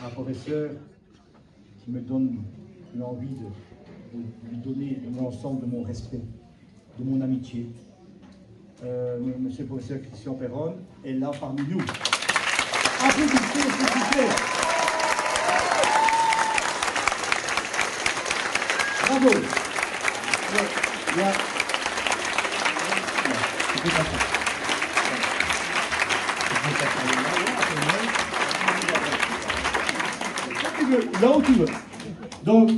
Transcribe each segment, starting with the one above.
un professeur qui me donne l'envie de lui donner l'ensemble de mon respect, de mon amitié. Monsieur le professeur Christian Perron est là parmi nous. Applaudissez, s'il vous plaît. Bravo. Là où tu veux. Donc,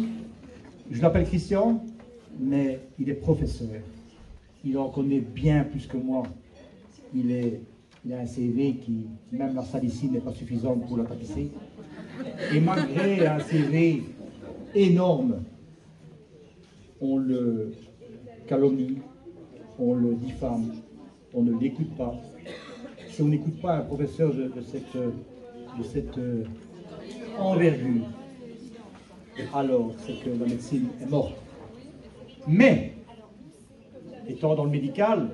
je l'appelle Christian, mais il est professeur. Il en connaît bien plus que moi. Il a un CV qui, même la salicine n'est pas suffisante pour la tapisser. Et malgré un CV énorme, on le calomnie, on le diffame, on ne l'écoute pas. Si on n'écoute pas un professeur de cette envergure, alors c'est que la médecine est morte. Mais, étant dans le médical,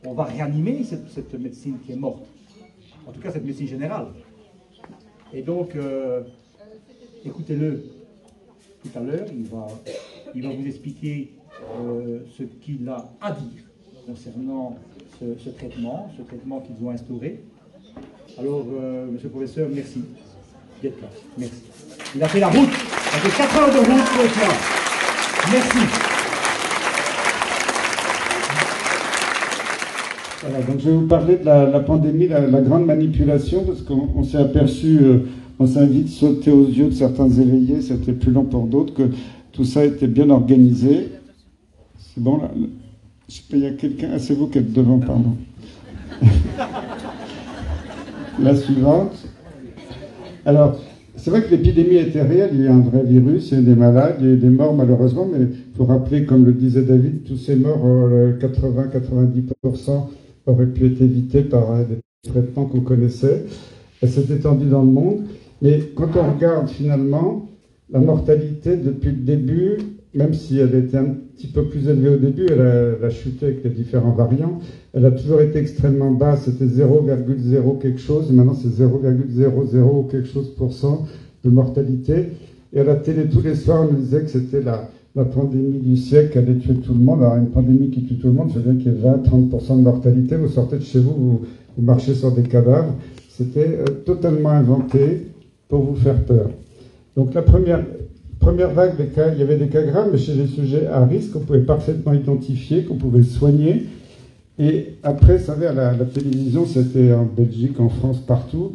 on va réanimer cette médecine qui est morte. En tout cas, cette médecine générale. Et donc, écoutez-le tout à l'heure, il va vous expliquer ce qu'il a à dire concernant ce traitement qu'ils ont instauré. Alors, monsieur le professeur, merci d'être là. Merci. Il a fait la route, il a fait 4 heures de route pour être là. Merci. Voilà, donc je vais vous parler de la pandémie, la grande manipulation, parce qu'on s'est aperçu, on s'est vite sauté aux yeux de certains éveillés, c'était plus long pour d'autres, que tout ça était bien organisé. C'est bon, là, je sais pas, il y a quelqu'un, ah, c'est vous qui êtes devant, pardon. La suivante. Alors, c'est vrai que l'épidémie était réelle, il y a eu un vrai virus, il y a eu des malades, il y a eu des morts malheureusement, mais il faut rappeler, comme le disait David, tous ces morts, 80-90%, auraient pu être évités par des traitements qu'on connaissait. Elle s'est étendue dans le monde. Mais quand on regarde finalement, la mortalité depuis le début, même si elle était un petit peu plus élevée au début, elle a chuté avec les différents variants, elle a toujours été extrêmement basse, c'était 0,0 quelque chose, et maintenant c'est 0,00 quelque chose % de mortalité. Et à la télé, tous les soirs, on nous disait que c'était la pandémie du siècle qui allait tuer tout le monde. Alors une pandémie qui tue tout le monde, ça veut dire qu'il y a 20-30% de mortalité, vous sortez de chez vous, vous marchez sur des cadavres. C'était totalement inventé pour vous faire peur. Donc la première vague, il y avait des cas graves, mais chez les sujets à risque, qu'on pouvait parfaitement identifier, qu'on pouvait soigner. Et après, vous savez, à la télévision, c'était en Belgique, en France, partout.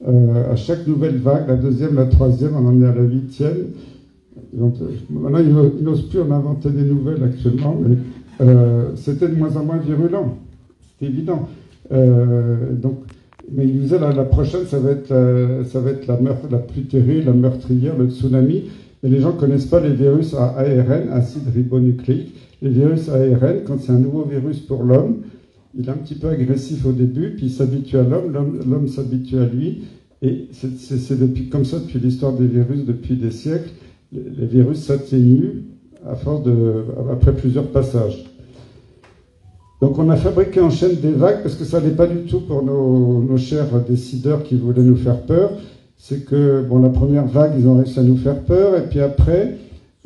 À chaque nouvelle vague, la deuxième, la troisième, on en est à la 8e. Donc, maintenant, ils n'osent plus en inventer des nouvelles actuellement, mais c'était de moins en moins virulent. C'est évident. Mais il disait, la prochaine, ça va être la plus terrible, la meurtrière, le tsunami. Mais les gens ne connaissent pas les virus à ARN, acide ribonucléique. Les virus à ARN, quand c'est un nouveau virus pour l'homme, il est un petit peu agressif au début, puis il s'habitue à l'homme, l'homme s'habitue à lui. Et c'est comme ça depuis l'histoire des virus, depuis des siècles. Les virus s'atténuent après plusieurs passages. Donc on a fabriqué en chaîne des vagues, parce que ça n'allait pas du tout pour nos chers décideurs qui voulaient nous faire peur. C'est que, bon, la première vague, ils ont réussi à nous faire peur, et puis après,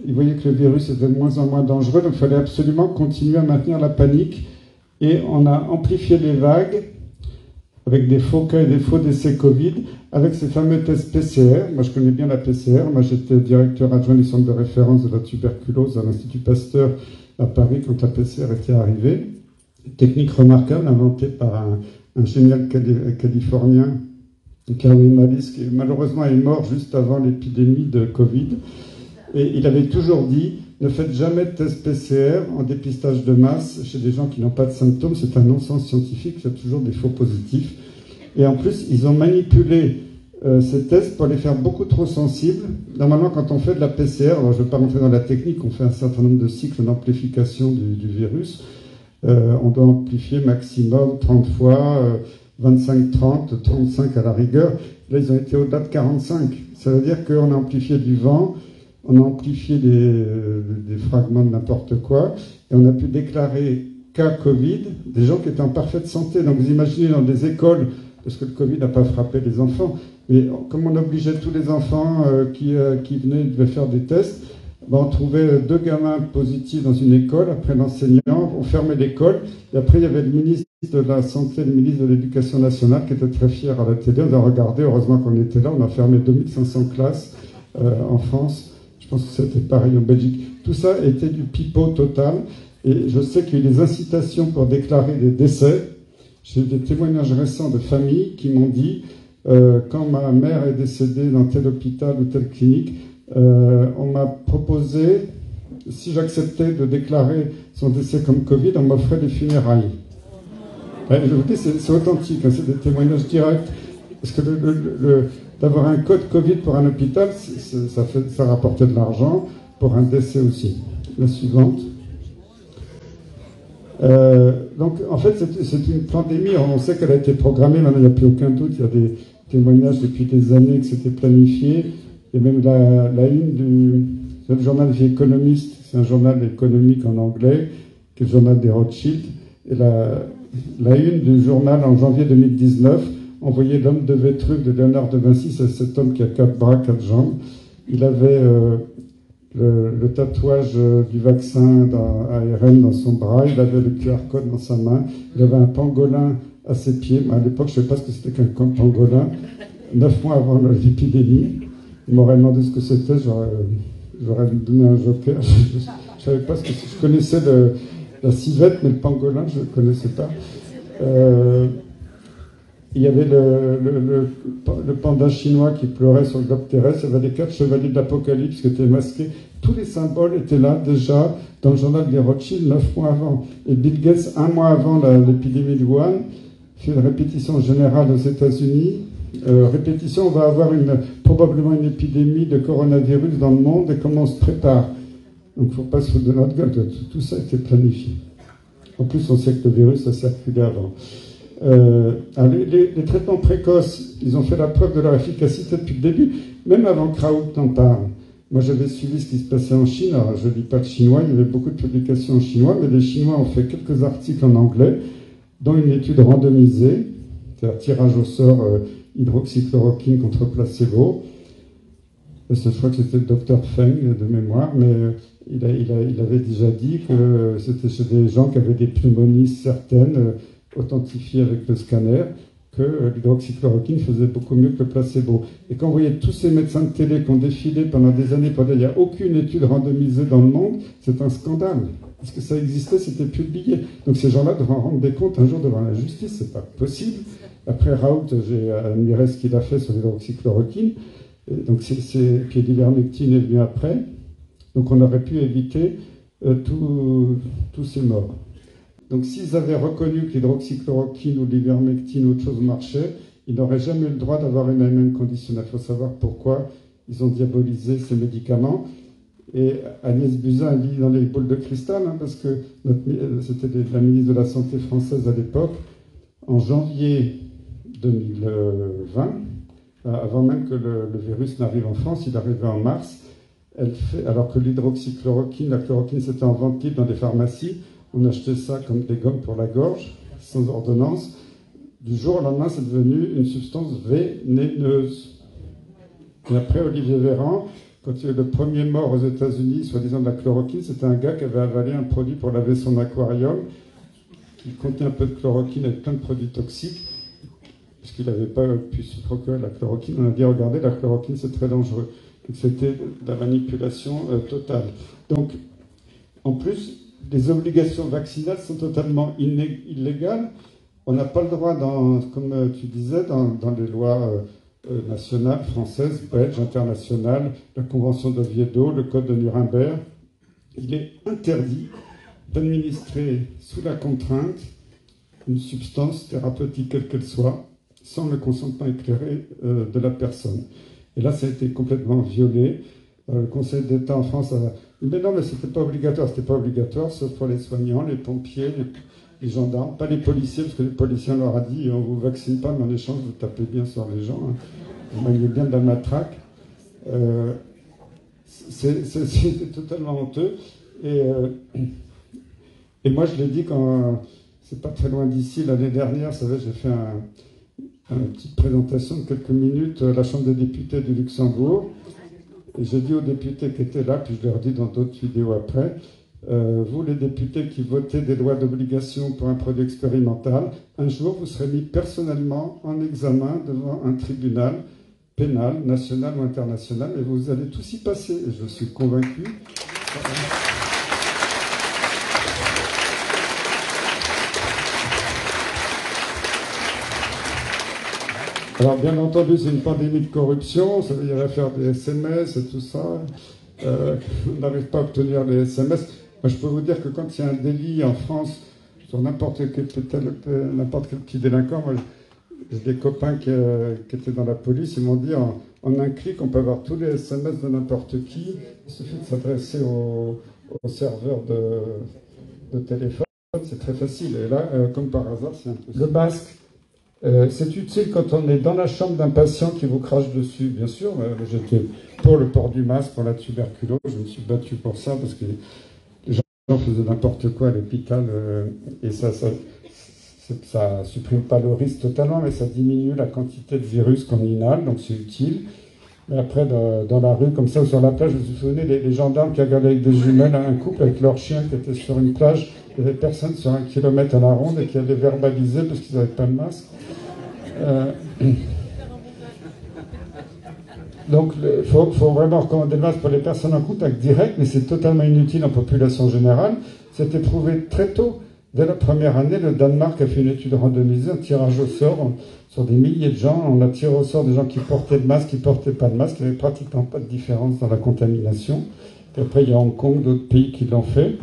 ils voyaient que le virus était de moins en moins dangereux, donc il fallait absolument continuer à maintenir la panique. Et on a amplifié les vagues avec des faux cas et des faux décès Covid, avec ces fameux tests PCR. Moi, je connais bien la PCR. Moi, j'étais directeur adjoint du centre de référence de la tuberculose à l'Institut Pasteur à Paris quand la PCR était arrivée. Technique remarquable inventée par un génial californien, Carrie Mallis, qui malheureusement est mort juste avant l'épidémie de Covid. Et il avait toujours dit, ne faites jamais de test PCR en dépistage de masse chez des gens qui n'ont pas de symptômes. C'est un non-sens scientifique, il y a toujours des faux positifs. Et en plus, ils ont manipulé ces tests pour les faire beaucoup trop sensibles. Normalement, quand on fait de la PCR, alors je ne vais pas rentrer dans la technique, on fait un certain nombre de cycles d'amplification du virus. On doit amplifier maximum 30 fois, 25, 30, 35 à la rigueur. Là, ils ont été au-delà de 45. Ça veut dire qu'on a amplifié du vent, on a amplifié des fragments de n'importe quoi, et on a pu déclarer cas Covid, des gens qui étaient en parfaite santé. Donc vous imaginez dans des écoles, parce que le Covid n'a pas frappé les enfants, Et comme on obligeait tous les enfants qui venaient, devaient faire des tests, ben, on trouvait 2 gamins positifs dans une école. Après, l'enseignant, on fermait l'école. Et après, il y avait le ministre de la Santé, le ministre de l'Éducation nationale qui était très fier à la télé. On a regardé, heureusement qu'on était là, on a fermé 2500 classes en France. Je pense que c'était pareil en Belgique. Tout ça était du pipeau total. Et je sais qu'il y a eu des incitations pour déclarer des décès. J'ai eu des témoignages récents de familles qui m'ont dit quand ma mère est décédée dans tel hôpital ou telle clinique, on m'a proposé, si j'acceptais de déclarer son décès comme Covid, on m'offrait des funérailles. Je vous dis, c'est authentique, hein, c'est des témoignages directs. Parce que d'avoir un code Covid pour un hôpital, ça rapportait de l'argent, pour un décès aussi. La suivante. Donc, en fait, c'est une pandémie. On sait qu'elle a été programmée. Maintenant, il n'y a plus aucun doute. Il y a des témoignages depuis des années que c'était planifié. Et même la une du journal The Economist, c'est un journal économique en anglais, qui est le journal des Rothschild. Et la une du journal en janvier 2019, on voyait l'homme de Vétruve de Léonard de Vinci. C'est cet homme qui a 4 bras, 4 jambes. Il avait le tatouage du vaccin ARN dans son bras, il avait le QR code dans sa main, il avait un pangolin à ses pieds. À l'époque, je ne savais pas ce que c'était qu'un pangolin. 9 mois avant l'épidémie, il m'aurait demandé ce que c'était, j'aurais donné un joker. Je savais pas ce que c'était. Je connaissais la civette, mais le pangolin, je ne le connaissais pas. Il y avait le panda chinois qui pleurait sur le globe terrestre. Il y avait les 4 chevaliers de l'Apocalypse qui étaient masqués. Tous les symboles étaient là déjà dans le journal des Rothschild 9 mois avant. Et Bill Gates, 1 mois avant l'épidémie de Wuhan, fait une répétition générale aux États-Unis. Répétition, on va avoir probablement une épidémie de coronavirus dans le monde et comment on se prépare. Donc il ne faut pas se foutre de notre gueule. Tout ça a été planifié. En plus, on sait que le virus a circulé avant. Les traitements précoces, ils ont fait la preuve de leur efficacité depuis le début, même avant que Raoult n'en parle. Moi, j'avais suivi ce qui se passait en Chine. Alors, je ne lis pas de chinois, il y avait beaucoup de publications en chinois, mais les Chinois ont fait quelques articles en anglais, dont une étude randomisée, c'est-à-dire tirage au sort hydroxychloroquine contre placebo. Je crois que c'était le docteur Feng de mémoire, mais il avait déjà dit que c'était chez des gens qui avaient des pneumonies certaines, authentifié avec le scanner, que l'hydroxychloroquine faisait beaucoup mieux que le placebo. Et quand vous voyez tous ces médecins de télé qui ont défilé pendant des années pour dire qu'il n'y a aucune étude randomisée dans le monde, c'est un scandale. Parce que ça existait, c'était publié. Donc ces gens-là devront rendre des comptes un jour devant la justice, c'est pas possible. Après Raoult, j'ai admiré ce qu'il a fait sur l'hydroxychloroquine. Donc puis l'ivermectine est venu après. Donc on aurait pu éviter tous ces morts. Donc s'ils avaient reconnu que l'hydroxychloroquine ou l'ivermectine ou autre chose marchait, ils n'auraient jamais eu le droit d'avoir une AMM conditionnelle. Il faut savoir pourquoi ils ont diabolisé ces médicaments. Et Agnès Buzyn, elle dit dans les boules de cristal, hein, parce que c'était la ministre de la Santé française à l'époque, en janvier 2020, avant même que le virus n'arrive en France, il arrivait en mars, alors que l'hydroxychloroquine, la chloroquine, c'était en vente libre dans les pharmacies, on achetait ça comme des gommes pour la gorge, sans ordonnance. Du jour au lendemain, c'est devenu une substance vénéneuse. Et après, Olivier Véran, quand il y a eu le premier mort aux États-Unis, soi-disant de la chloroquine, c'était un gars qui avait avalé un produit pour laver son aquarium, qui contenait un peu de chloroquine avec plein de produits toxiques, parce qu'il n'avait pas pu se procurer la chloroquine. On a dit, regardez, la chloroquine, c'est très dangereux. Donc c'était de la manipulation totale. Donc, en plus, les obligations vaccinales sont totalement illégales. On n'a pas le droit, comme tu disais, dans les lois nationales, françaises, belges, internationales, la Convention d'Oviedo, le Code de Nuremberg, il est interdit d'administrer sous la contrainte une substance thérapeutique quelle qu'elle soit, sans le consentement éclairé de la personne. Et là, ça a été complètement violé. Le Conseil d'État en France a... Mais non, mais c'était pas obligatoire, sauf pour les soignants, les pompiers, les gendarmes, pas les policiers, parce que les policiers, on leur a dit, on vous vaccine pas, mais en échange, vous tapez bien sur les gens, hein. Vous maniez bien de la matraque. C'est totalement honteux. Et moi, je l'ai dit quand... C'est pas très loin d'ici, l'année dernière, vous savez, j'ai fait une petite présentation de quelques minutes à la Chambre des députés du Luxembourg. Et j'ai dit aux députés qui étaient là, puis je leur dis dans d'autres vidéos après, vous les députés qui votez des lois d'obligation pour un produit expérimental, un jour vous serez mis personnellement en examen devant un tribunal pénal, national ou international, et vous allez tous y passer. Et je suis convaincu. Alors, bien entendu, c'est une pandémie de corruption, ça veut dire faire des SMS et tout ça. On n'arrive pas à obtenir les SMS. Moi, je peux vous dire que quand il y a un délit en France sur n'importe quel petit délinquant, moi, j'ai des copains qui étaient dans la police, ils m'ont dit en un clic, on peut avoir tous les SMS de n'importe qui. Il suffit de s'adresser au serveur de téléphone, c'est très facile. Et là, comme par hasard, c'est impossible. Le masque. C'est utile quand on est dans la chambre d'un patient qui vous crache dessus, bien sûr. J'étais pour le port du masque, pour la tuberculose. Je me suis battu pour ça parce que les gens faisaient n'importe quoi à l'hôpital et ça supprime pas le risque totalement, mais ça diminue la quantité de virus qu'on inhale, donc c'est utile. Mais après, dans la rue, comme ça, ou sur la plage, vous vous souvenez, les gendarmes qui regardaient avec des jumelles, un couple avec leur chien qui était sur une plage, il y avait personne sur 1 kilomètre à la ronde et qui allait verbaliser parce qu'ils n'avaient pas de masque. Donc, il faut vraiment recommander le masque pour les personnes en contact direct, mais c'est totalement inutile en population générale. C'était prouvé très tôt. Dès la première année, le Danemark a fait une étude randomisée, un tirage au sort sur des milliers de gens. On a tiré au sort des gens qui portaient le masque, qui ne portaient pas de masque. Il n'y avait pratiquement pas de différence dans la contamination. Et après, il y a Hong Kong, d'autres pays qui l'ont fait.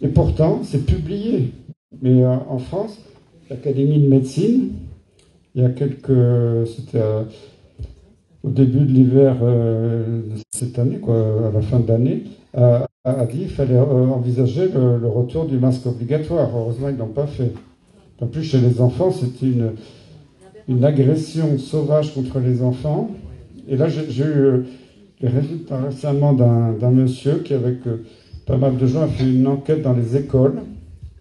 Et pourtant, c'est publié. Mais en France, l'Académie de médecine, il y a c'était au début de l'hiver de cette année, à la fin de l'année, a dit qu'il fallait envisager le retour du masque obligatoire. Heureusement, ils ne l'ont pas fait. En plus, chez les enfants, c'était une agression sauvage contre les enfants. Et là, j'ai eu les résultats récemment d'un monsieur qui, avec pas mal de gens, a fait une enquête dans les écoles.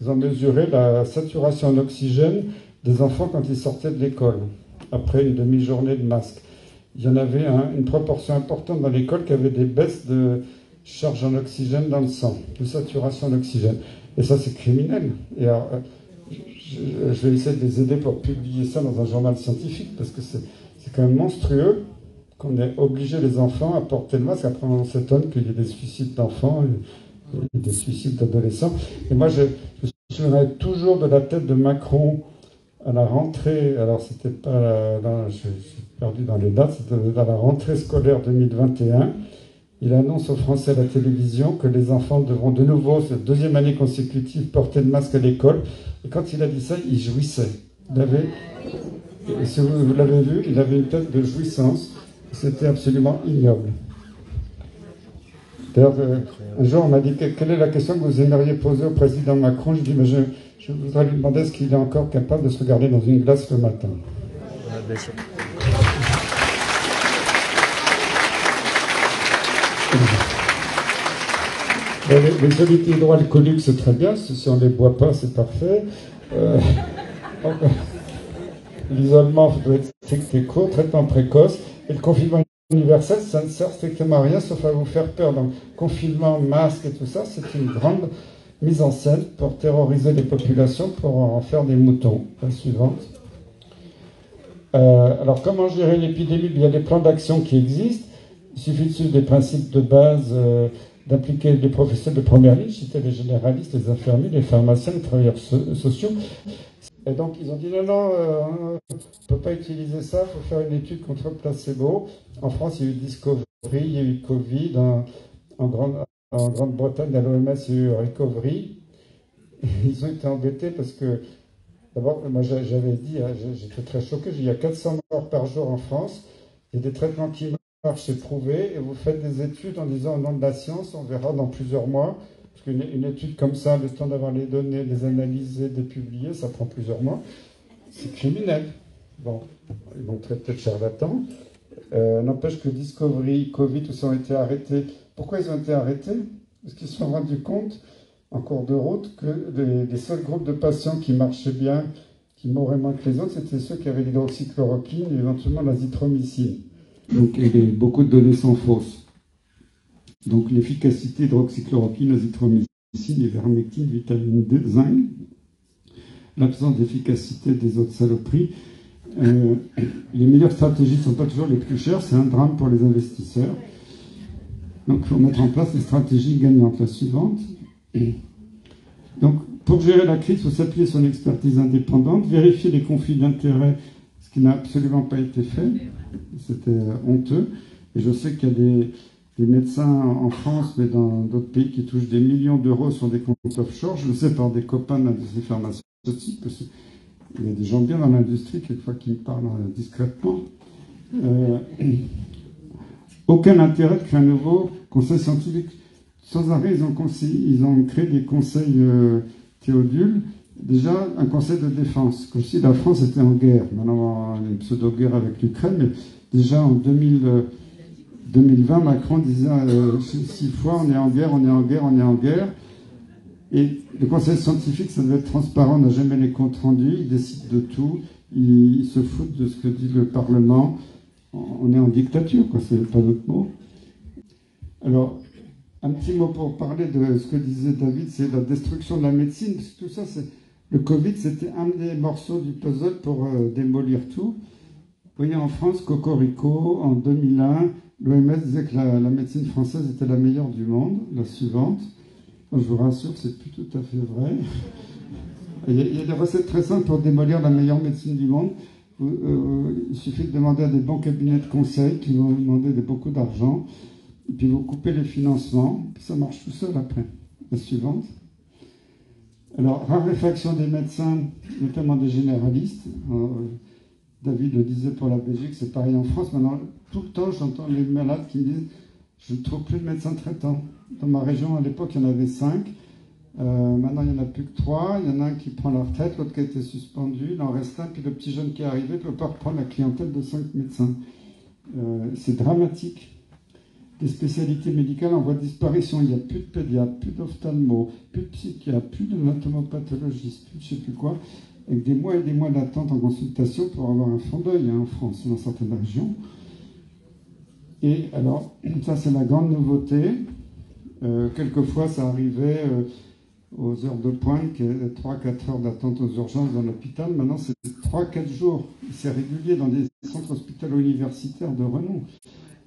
Ils ont mesuré la saturation en oxygène des enfants quand ils sortaient de l'école, après une demi-journée de masque. Il y en avait une proportion importante dans l'école qui avait des baisses de charge en oxygène dans le sang, de saturation en oxygène. Et ça, c'est criminel. Et alors, je vais essayer de les aider pour publier ça dans un journal scientifique, parce que c'est quand même monstrueux qu'on ait obligé les enfants à porter le masque. Après, on s'étonne qu'il y ait des suicides d'enfants et des suicides d'adolescents. Et moi, je me souviendrai toujours de la tête de Macron à la rentrée. Alors, c'était pas je suis perdu dans les dates, c'était à la rentrée scolaire 2021. Il annonce aux Français à la télévision que les enfants devront de nouveau, cette deuxième année consécutive, porter le masque à l'école. Et quand il a dit ça, il jouissait. Et si vous l'avez vu, il avait une tête de jouissance. C'était absolument ignoble. D'ailleurs, un jour, on m'a dit quelle est la question que vous aimeriez poser au président Macron. Je dis, mais je voudrais lui demander est-ce qu'il est encore capable de se regarder dans une glace le matin. Les solides hydroalcooliques, c'est très bien. Si on ne les boit pas, c'est parfait. L'isolement doit être strict et court, traitement précoce. Et le confinement universel, ça ne sert strictement à rien, sauf à vous faire peur. Donc, confinement, masque et tout ça, c'est une grande mise en scène pour terroriser les populations, pour en faire des moutons. La suivante. Alors, comment gérer l'épidémie? Il y a des plans d'action qui existent. Il suffit de suivre des principes de base, d'impliquer les professionnels de première ligne, c'était les généralistes, les infirmiers, les pharmaciens, les travailleurs sociaux. Et donc, ils ont dit non, on ne peut pas utiliser ça, il faut faire une étude contre le placebo. En France, il y a eu Discovery, il y a eu Covid. En Grande-Bretagne, à l'OMS, il y a eu Recovery. Ils ont été embêtés parce que, d'abord, moi j'avais dit, j'étais très choqué, il y a 400 morts par jour en France, il y a des traitements qui marchent, c'est prouvé, et vous faites des études en disant au nom de la science, on verra dans plusieurs mois. Parce qu'une étude comme ça, le temps d'avoir les données, les analyser, les publier, ça prend plusieurs mois. C'est criminel. Bon, ils vont traiter de charlatans. N'empêche que Discovery, Covid, tout ça ont été arrêtés. Pourquoi ils ont été arrêtés? Parce qu'ils se sont rendus compte, en cours de route, que les seuls groupes de patients qui marchaient bien, qui mouraient moins que les autres, c'était ceux qui avaient l'hydroxychloroquine et éventuellement l'azithromycine. Donc, beaucoup de données sont fausses. Donc, l'efficacité hydroxychloroquine, azithromycine, ivermectine, vitamine D, zinc, l'absence d'efficacité des autres saloperies. Les meilleures stratégies ne sont pas toujours les plus chères, c'est un drame pour les investisseurs. Donc, il faut mettre en place des stratégies gagnantes. La suivante. Donc, pour gérer la crise, il faut s'appuyer sur une expertise indépendante, vérifier les conflits d'intérêts, ce qui n'a absolument pas été fait. C'était honteux. Et je sais qu'il y a des médecins en France, mais dans d'autres pays, qui touchent des millions d'euros sur des comptes offshore. Je le sais par des copains de l'industrie pharmaceutique, parce qu'il y a des gens bien dans l'industrie, quelquefois, qui me parlent discrètement. Aucun intérêt de créer un nouveau conseil scientifique. Sans arrêt, ils ont créé des conseils Théodule. Déjà, un conseil de défense. Comme si la France était en guerre. Maintenant, on a une pseudo-guerre avec l'Ukraine, mais déjà en 2020, Macron disait 6 fois on est en guerre, on est en guerre, on est en guerre. Et le conseil scientifique, ça doit être transparent, on n'a jamais les comptes rendus, ils décident de tout, ils se foutent de ce que dit le Parlement. On est en dictature, quoi, c'est pas d'autre mot. Alors, un petit mot pour parler de ce que disait David, c'est la destruction de la médecine, parce que tout ça, le Covid, c'était un des morceaux du puzzle pour démolir tout. Vous voyez, en France, Cocorico, en 2001, l'OMS disait que la médecine française était la meilleure du monde, la suivante. Je vous rassure, c'est plus tout à fait vrai. Il y a des recettes très simples pour démolir la meilleure médecine du monde. Il suffit de demander à des bons cabinets de conseil qui vont vous demander beaucoup d'argent. Et puis vous coupez les financements, puis ça marche tout seul après. La suivante. Alors, raréfaction des médecins, notamment des généralistes. David le disait pour la Belgique, c'est pareil en France. Maintenant, tout le temps, j'entends les malades qui me disent « je ne trouve plus de médecins traitants ». Dans ma région, à l'époque, il y en avait 5. Maintenant, il n'y en a plus que 3. Il y en a un qui prend la retraite, l'autre qui a été suspendu. Il en reste un, puis le petit jeune qui est arrivé ne peut pas reprendre la clientèle de 5 médecins. C'est dramatique. Des spécialités médicales en voie de disparition. Il n'y a plus de pédiatre, plus d'ophtalmo, plus de psychiatre, plus de anatomopathologistes, plus de je ne sais plus quoi, avec des mois et des mois d'attente en consultation pour avoir un fonds d'œil en France, dans certaines régions. Et alors, ça c'est la grande nouveauté. Quelquefois, ça arrivait aux heures de pointe, 3-4 heures d'attente aux urgences dans l'hôpital. Maintenant, c'est 3-4 jours. C'est régulier dans des centres hospitalo-universitaires de renom.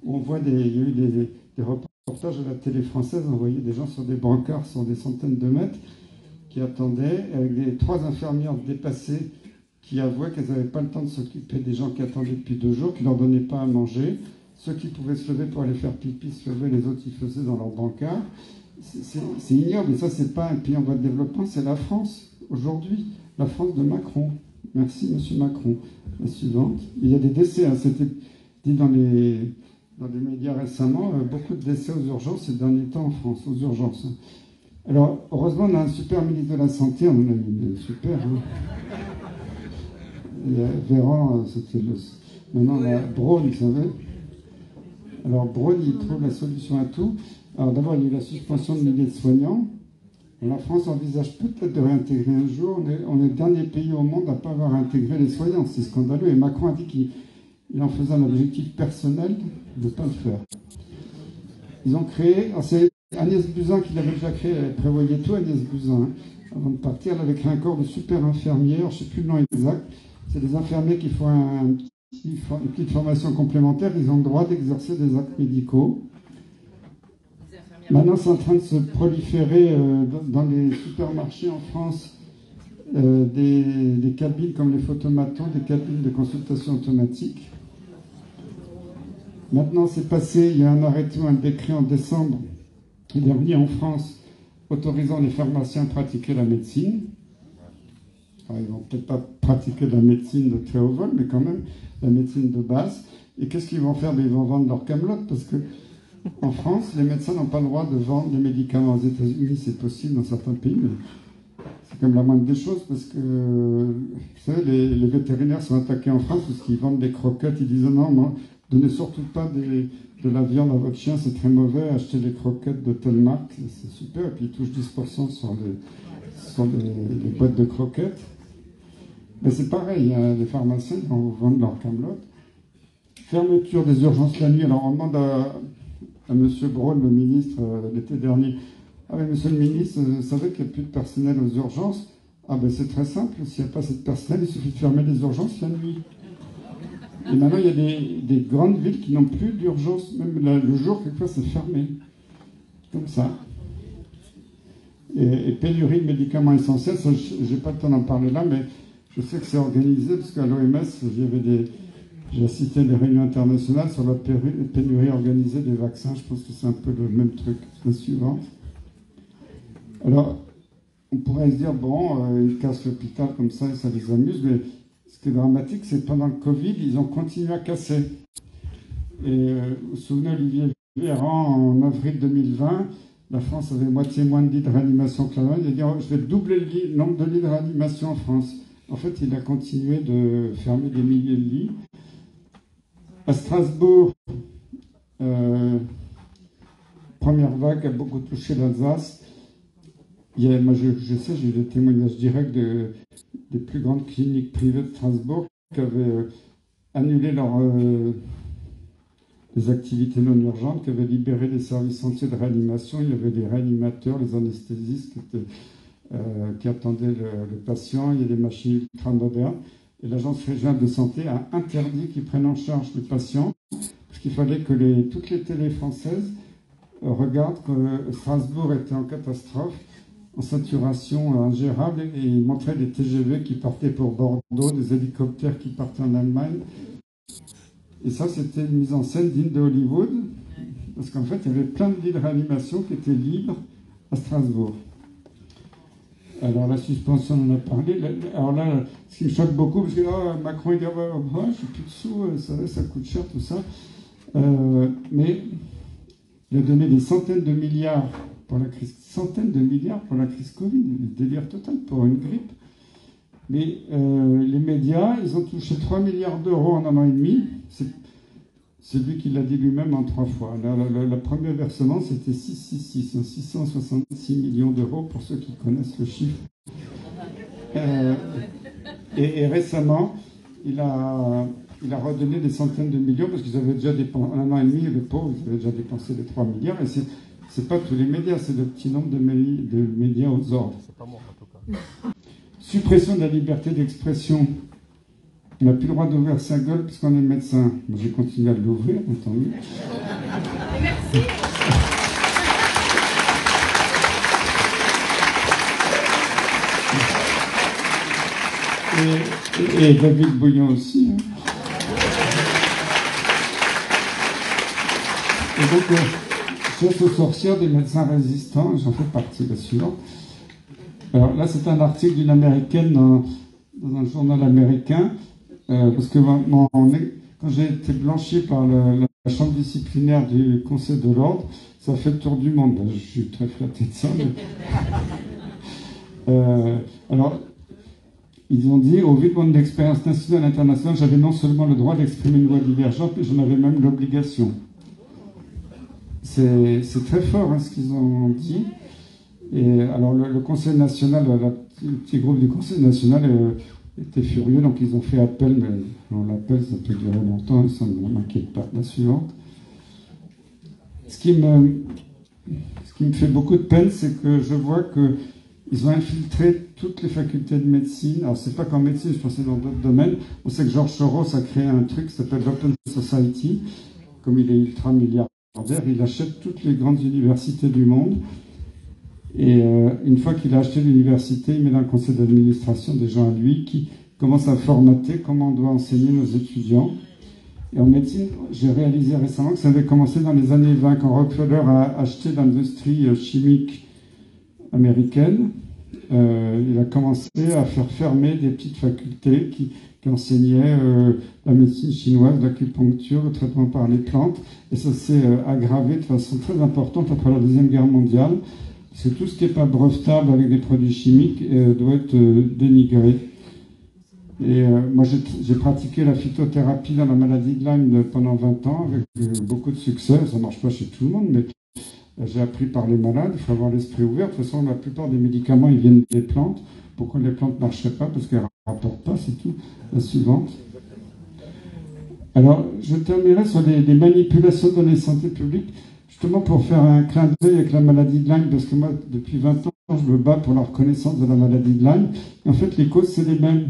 On voit il y a eu des reportages à la télé française, on voyait des gens sur des brancards sur des centaines de mètres qui attendaient, avec les 3 infirmières dépassées qui avouaient qu'elles n'avaient pas le temps de s'occuper des gens qui attendaient depuis 2 jours, qui ne leur donnaient pas à manger. Ceux qui pouvaient se lever pour aller faire pipi se levaient, les autres ils faisaient dans leur brancard. C'est ignoble, et ça c'est pas un pays en voie de développement, c'est la France, aujourd'hui, la France de Macron. Merci Monsieur Macron. La suivante. Il y a des décès, hein, c'était dit dans les médias récemment, beaucoup de décès aux urgences ces derniers temps en France, aux urgences. Alors, heureusement, on a un super ministre de la Santé, on en a mis super. Hein. Véran, c'était le... Maintenant, on a Braun, vous savez. Alors, Braun, il trouve la solution à tout. Alors, d'abord, il y a eu la suspension de milliers de soignants. La France envisage peut-être de réintégrer un jour. On est le dernier pays au monde à ne pas avoir intégré les soignants. C'est scandaleux. Et Macron a dit qu'il en faisait un objectif personnel de ne pas le faire. Ils ont créé, c'est Agnès Buzyn qui l'avait déjà créé, elle prévoyait tout, Agnès Buzyn, hein. Avant de partir, elle avait créé un corps de super infirmiers, je ne sais plus le nom exact, c'est des infirmiers qui font une petite formation complémentaire, ils ont le droit d'exercer des actes médicaux. Maintenant, c'est en train de se proliférer dans les supermarchés en France, des cabines comme les photomatons, des cabines de consultation automatique. Maintenant, c'est passé, il y a un arrêté, un décret en décembre, qui est venu en France, autorisant les pharmaciens à pratiquer la médecine. Alors, ils ne vont peut-être pas pratiquer la médecine de très haut vol, mais quand même, la médecine de base. Et qu'est-ce qu'ils vont faire? Ils vont vendre leur camelote, parce que en France, les médecins n'ont pas le droit de vendre des médicaments. Aux États-Unis, c'est possible dans certains pays, mais c'est comme la moindre des choses, parce que, vous savez, les vétérinaires sont attaqués en France parce qu'ils vendent des croquettes. Ils disent non, moi, donnez surtout pas de la viande à votre chien, c'est très mauvais, achetez les croquettes de telle marque, c'est super, et puis ils touchent 10% sur les boîtes de croquettes. Mais c'est pareil, hein, les pharmaciens vont vendre leur camelote. Fermeture des urgences la nuit. Alors on demande à M. Braun, le ministre, l'été dernier, ah mais monsieur le ministre, vous savez qu'il n'y a plus de personnel aux urgences? Ah ben c'est très simple, s'il n'y a pas assez de personnel, il suffit de fermer les urgences la nuit. Et maintenant, il y a des grandes villes qui n'ont plus d'urgence, même le jour, quelquefois, c'est fermé. Comme ça. Et pénurie de médicaments essentiels, je n'ai pas le temps d'en parler là, mais je sais que c'est organisé, parce qu'à l'OMS, j'ai assisté des réunions internationales sur la pénurie organisée des vaccins. Je pense que c'est un peu le même truc. La suivante. Alors, on pourrait se dire, bon, ils cassent l'hôpital comme ça et ça les amuse, mais ce qui est dramatique, c'est que pendant le Covid, ils ont continué à casser. Et vous vous souvenez, Olivier Véran, en avril 2020, la France avait moitié moins de lits de réanimation que l'Allemagne. Il a dit, oh, je vais doubler le nombre de lits de réanimation en France. En fait, il a continué de fermer des milliers de lits. À Strasbourg, première vague a beaucoup touché l'Alsace. Moi, je sais, j'ai eu des témoignages directs des plus grandes cliniques privées de Strasbourg qui avaient annulé les activités non urgentes, qui avaient libéré les services entiers de réanimation. Il y avait des réanimateurs, les anesthésistes qui attendaient le patient. Il y a des machines ultra modernes. Et l'Agence régionale de santé a interdit qu'ils prennent en charge les patients, parce qu'il fallait que toutes les télés françaises regardent que Strasbourg était en catastrophe, en saturation ingérable, et ils montraient des TGV qui partaient pour Bordeaux, des hélicoptères qui partaient en Allemagne. Et ça, c'était une mise en scène digne de Hollywood, parce qu'en fait, il y avait plein de lits de réanimation qui étaient libres à Strasbourg. Alors la suspension, on en a parlé. Alors là, ce qui me choque beaucoup, parce que Macron, il dit, oh, je n'ai plus de sous, ça coûte cher, tout ça. Mais il a donné des centaines de milliards pour la crise, Covid, délire total pour une grippe. Mais les médias, ils ont touché 3 milliards d'euros en un an et demi. C'est lui qui l'a dit lui-même en 3 fois. Le premier versement, c'était 666 millions d'euros, pour ceux qui connaissent le chiffre. Et récemment, il a redonné des centaines de millions, parce qu'ils avaient déjà dépensé, en un an et demi, les pauvres, ils avaient déjà dépensé les 3 milliards. Et c'est pas tous les médias, c'est le petit nombre de médias aux ordres. C'est pas moi, en tout cas. Suppression de la liberté d'expression. On n'a plus le droit d'ouvrir sa gueule puisqu'on est médecin. Moi, j'ai continué à l'ouvrir, entendu. Merci. Et David Bouillon aussi. Hein. Et donc, chasse aux sorcières des médecins résistants, j'en fais partie, la suivante. Alors là, c'est un article d'une américaine dans un journal américain. Parce que quand j'ai été blanchi par la chambre disciplinaire du Conseil de l'Ordre, ça a fait le tour du monde. Je suis très flatté de ça. Alors, ils ont dit, au vu de mon expérience nationale et internationale, j'avais non seulement le droit d'exprimer une voix divergente, mais j'en avais même l'obligation. C'est très fort hein, ce qu'ils ont dit. Et alors, le Conseil national, le petit groupe du Conseil national était furieux, donc ils ont fait appel, mais l'appel, ça peut durer longtemps, et ça ne m'inquiète pas. La suivante. Ce qui me fait beaucoup de peine, c'est que je vois qu'ils ont infiltré toutes les facultés de médecine. Alors, c'est pas qu'en médecine, je pensais dans d'autres domaines. On sait que George Soros a créé un truc qui s'appelle l'Open Society. Comme il est ultra milliardaire, il achète toutes les grandes universités du monde. Et une fois qu'il a acheté l'université, il met dans le conseil d'administration des gens à lui qui commencent à formater comment on doit enseigner nos étudiants. Et en médecine, j'ai réalisé récemment que ça avait commencé dans les années 20, quand Rockefeller a acheté l'industrie chimique américaine. Il a commencé à faire fermer des petites facultés qui enseignaient la médecine chinoise, l'acupuncture, le traitement par les plantes. Et ça s'est aggravé de façon très importante après la Deuxième Guerre mondiale. Parce que tout ce qui n'est pas brevetable avec des produits chimiques doit être dénigré. Et moi, j'ai pratiqué la phytothérapie dans la maladie de Lyme pendant 20 ans, avec beaucoup de succès. Ça ne marche pas chez tout le monde, mais j'ai appris par les malades. Il faut avoir l'esprit ouvert. De toute façon, la plupart des médicaments, ils viennent des plantes. pourquoi les plantes ne marcheraient pas, parce qu'elles ne rapportent pas, c'est tout. La suivante. Alors, je terminerai sur des manipulations de données de santé publique, justement pour faire un clin d'œil avec la maladie de Lyme, parce que moi, depuis 20 ans, je me bats pour la reconnaissance de la maladie de Lyme. Et en fait, les causes, c'est les mêmes.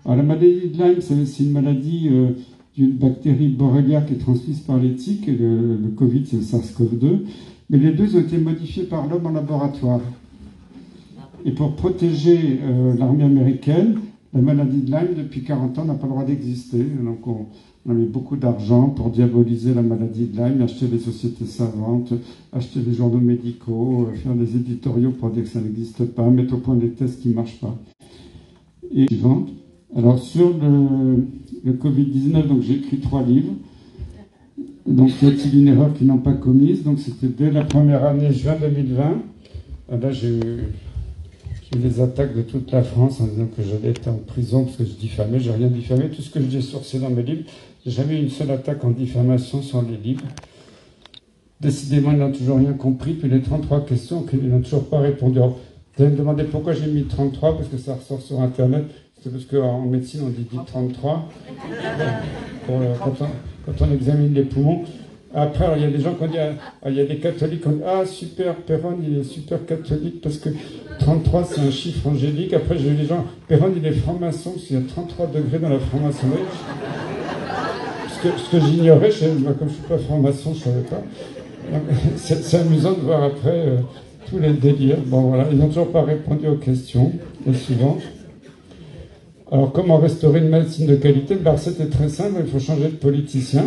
Alors, la maladie de Lyme, c'est une maladie d'une bactérie Borrelia qui est transmise par les tiques, et le Covid, c'est le SARS-CoV-2. Mais les deux ont été modifiés par l'homme en laboratoire. Et pour protéger l'armée américaine, la maladie de Lyme, depuis 40 ans, n'a pas le droit d'exister. Donc, on a mis beaucoup d'argent pour diaboliser la maladie de Lyme, acheter des sociétés savantes, acheter des journaux médicaux, faire des éditoriaux pour dire que ça n'existe pas, mettre au point des tests qui ne marchent pas. Et suivante. Alors, sur le Covid-19, donc j'ai écrit 3 livres. Donc, y a-t-il une erreur qu'ils n'ont pas commise? Donc, c'était dès la première année, juin 2020. Là, j'ai eu des attaques de toute la France en disant que j'allais être en prison parce que je diffamais. J'ai rien diffamé. Tout ce que j'ai sourcé dans mes livres, j'ai jamais eu une seule attaque en diffamation sur les livres. Décidément, ils n'ont toujours rien compris. Puis les 33 questions, ils n'ont toujours pas répondu. Alors, vous allez me demander pourquoi j'ai mis 33, parce que ça ressort sur Internet. C'est parce qu'en médecine, on dit 33 quand on examine les poumons. Après, il y a des gens qui ont dit, il y a des catholiques qui ont dit, ah super, Perron, il est super catholique parce que 33 c'est un chiffre angélique. Après, j'ai eu des gens, Perron il est franc-maçon parce qu'il y a 33 degrés dans la franc-maçonnerie. Ce que j'ignorais, comme je ne suis pas franc-maçon, je ne savais pas. C'est amusant de voir après tous les délires. Bon voilà, ils n'ont toujours pas répondu aux questions. La suivante. Alors, comment restaurer une médecine de qualité? La recette est très simple, il faut changer de politicien.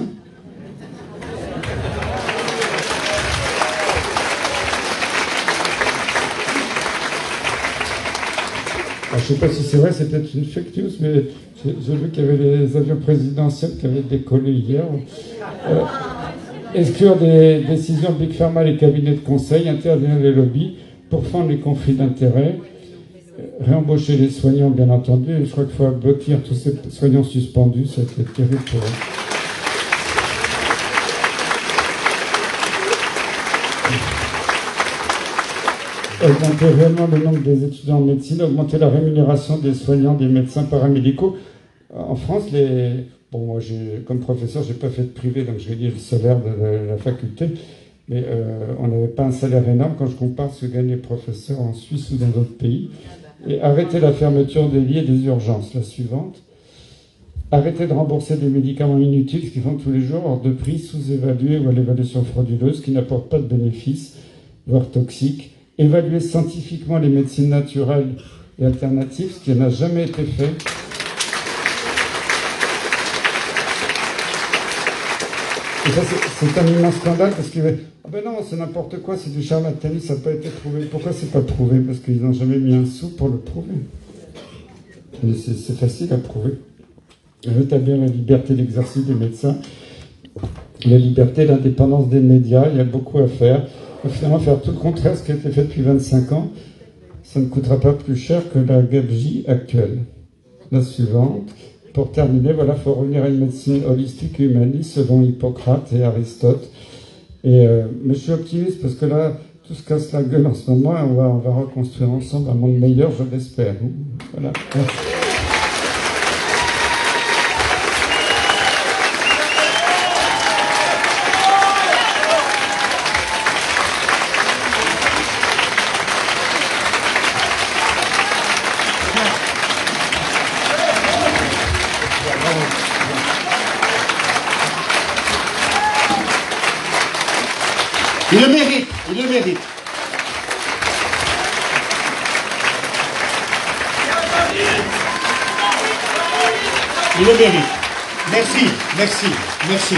Alors, je ne sais pas si c'est vrai, c'est peut-être une fake news, mais j'ai vu qu'il y avait les avions présidentiels qui avaient décollé hier. Exclure des décisions Big Pharma, les cabinets de conseil, interdire les lobbies, pourfendre les conflits d'intérêts, réembaucher les soignants, bien entendu. Je crois qu'il faut bloquer tous ces soignants suspendus, ça a été terrible pour eux. Augmenter réellement le nombre des étudiants en médecine, augmenter la rémunération des soignants, des médecins paramédicaux. En France, bon, moi, comme professeur, je n'ai pas fait de privé, donc je gagnais le salaire de la faculté, mais on n'avait pas un salaire énorme quand je compare ce que gagnent les professeurs en Suisse ou dans d'autres pays. Et arrêter la fermeture des lits et des urgences. La suivante. Arrêter de rembourser des médicaments inutiles, ce qu'ils font tous les jours, hors de prix, sous-évalués ou à l'évaluation frauduleuse, qui n'apportent pas de bénéfices, voire toxiques. Évaluer scientifiquement les médecines naturelles et alternatives, ce qui n'a jamais été fait. Et ça, c'est un immense scandale parce que, ah ben non, c'est n'importe quoi, c'est du charlatanisme, ça n'a pas été prouvé. Pourquoi c'est pas prouvé? Parce qu'ils n'ont jamais mis un sou pour le prouver. Mais c'est facile à prouver. Rétablir la liberté d'exercice des médecins, la liberté, l'indépendance des médias, il y a beaucoup à faire. Il faut finalement faire tout le contraire de ce qui a été fait depuis 25 ans. Ça ne coûtera pas plus cher que la gabegie actuelle. La suivante. Pour terminer, voilà, il faut revenir à une médecine holistique et humaniste selon Hippocrate et Aristote. Mais je suis optimiste parce que là, tout se casse la gueule en ce moment et on va reconstruire ensemble un monde meilleur, je l'espère. Voilà. Merci. Il le mérite, il le mérite. Il le mérite. Merci, merci, merci.